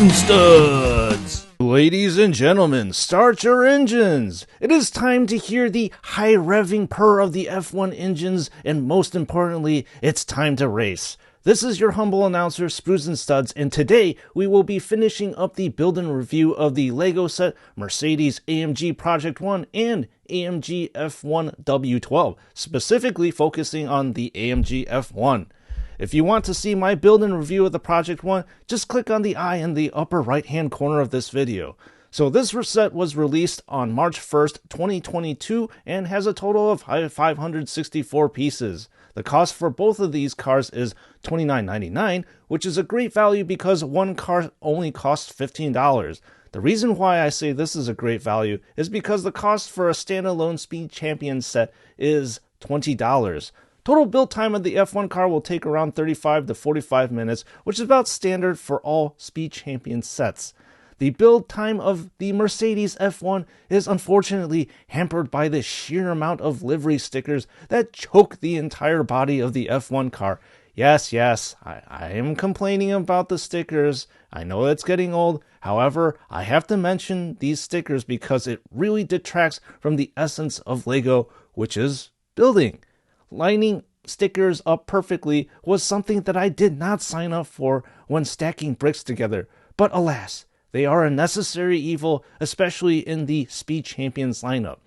and Studs! Ladies and gentlemen, start your engines! It is time to hear the high revving purr of the F1 engines, and most importantly, it's time to race. This is your humble announcer, Sprues and Studs, and today we will be finishing up the build and review of the LEGO set Mercedes AMG Project 1 and AMG F1 W12, specifically focusing on the AMG F1. If you want to see my build and review of the Project 1, just click on the eye in the upper right hand corner of this video. So this set was released on March 1st, 2022 and has a total of 564 pieces. The cost for both of these cars is $29.99, which is a great value because one car only costs $15. The reason why I say this is a great value is because the cost for a standalone Speed Champion set is $20. Total build time of the F1 car will take around 35 to 45 minutes, which is about standard for all Speed Champion sets. The build time of the Mercedes F1 is unfortunately hampered by the sheer amount of livery stickers that choke the entire body of the F1 car. Yes, I am complaining about the stickers. I know it's getting old. However, I have to mention these stickers because it really detracts from the essence of LEGO, which is building. Lining stickers up perfectly was something that I did not sign up for when stacking bricks together, but alas, they are a necessary evil, especially in the Speed Champions lineup.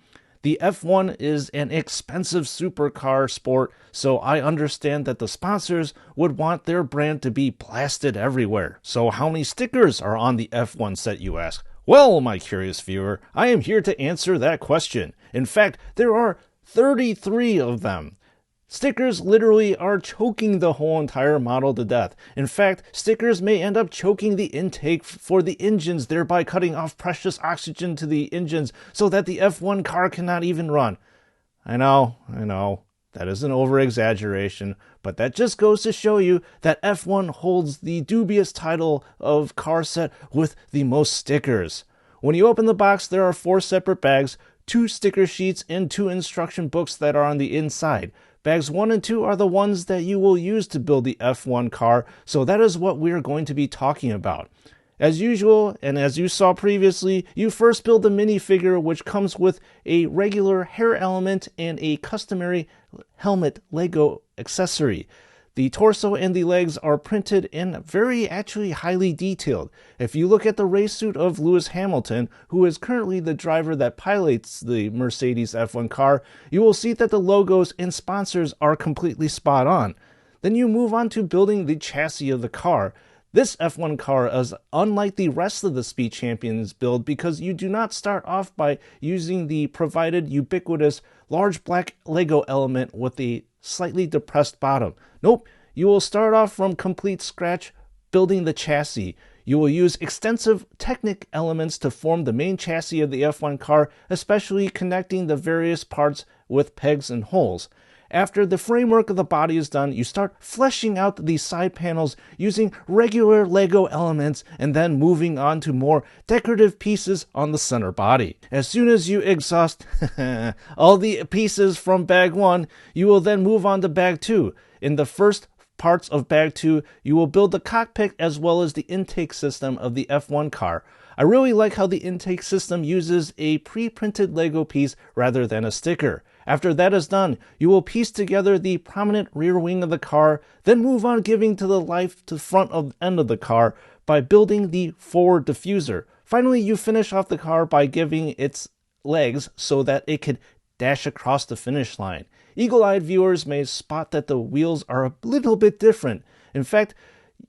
The F1 is an expensive supercar sport, so I understand that the sponsors would want their brand to be blasted everywhere. So how many stickers are on the F1 set, you ask? Well, my curious viewer, I am here to answer that question. In fact, there are 33 of them. Stickers literally are choking the whole entire model to death. In fact, stickers may end up choking the intake for the engines, thereby cutting off precious oxygen to the engines so that the F1 car cannot even run. I know, that is an over-exaggeration, but that just goes to show you that F1 holds the dubious title of car set with the most stickers. When you open the box, there are 4 separate bags, 2 sticker sheets, and 2 instruction books that are on the inside. Bags 1 and 2 are the ones that you will use to build the F1 car, so that is what we're going to be talking about. As usual, and as you saw previously, you first build the minifigure, which comes with a regular hair element and a customary helmet LEGO accessory. The torso and the legs are printed and actually highly detailed. If you look at the race suit of Lewis Hamilton, who is currently the driver that pilots the Mercedes F1 car, you will see that the logos and sponsors are completely spot on. Then you move on to building the chassis of the car. This F1 car is unlike the rest of the Speed Champions build because you do not start off by using the provided ubiquitous large black LEGO element with a slightly depressed bottom. Nope, you will start off from complete scratch building the chassis. You will use extensive Technic elements to form the main chassis of the F1 car, especially connecting the various parts with pegs and holes. After the framework of the body is done, you start fleshing out the side panels using regular LEGO elements and then moving on to more decorative pieces on the center body. As soon as you exhaust all the pieces from bag 1, you will then move on to bag 2. In the first parts of bag 2, you will build the cockpit as well as the intake system of the F1 car. I really like how the intake system uses a pre-printed LEGO piece rather than a sticker. After that is done, you will piece together the prominent rear wing of the car, then move on giving to the life to the front end of the car by building the forward diffuser. Finally, you finish off the car by giving its legs so that it could dash across the finish line. Eagle-eyed viewers may spot that the wheels are a little bit different. In fact,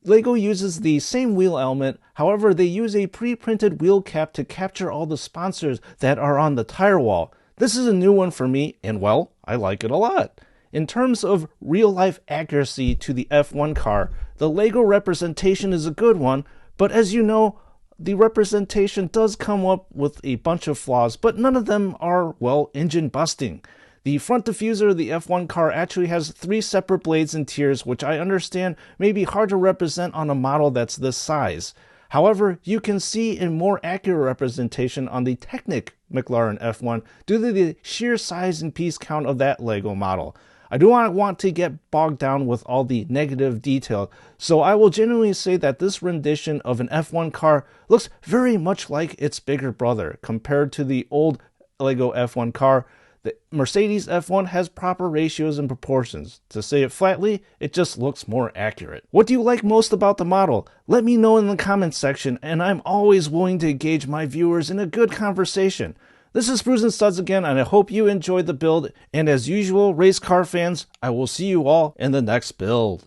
LEGO uses the same wheel element, however they use a pre-printed wheel cap to capture all the sponsors that are on the tire wall. This is a new one for me, and well, I like it a lot. In terms of real-life accuracy to the F1 car, the LEGO representation is a good one, but as you know, the representation does come up with a bunch of flaws, but none of them are, well, engine busting. The front diffuser of the F1 car actually has 3 separate blades and tiers, which I understand may be hard to represent on a model that's this size. However, you can see a more accurate representation on the Technic McLaren F1 due to the sheer size and piece count of that LEGO model. I do not want to get bogged down with all the negative detail, so I will genuinely say that this rendition of an F1 car looks very much like its bigger brother compared to the old Lego F1 car. The Mercedes F1 has proper ratios and proportions. To say it flatly, it just looks more accurate. What do you like most about the model? Let me know in the comments section, and I'm always willing to engage my viewers in a good conversation. This is Sprues and Studs again, and I hope you enjoyed the build, and as usual, race car fans, I will see you all in the next build.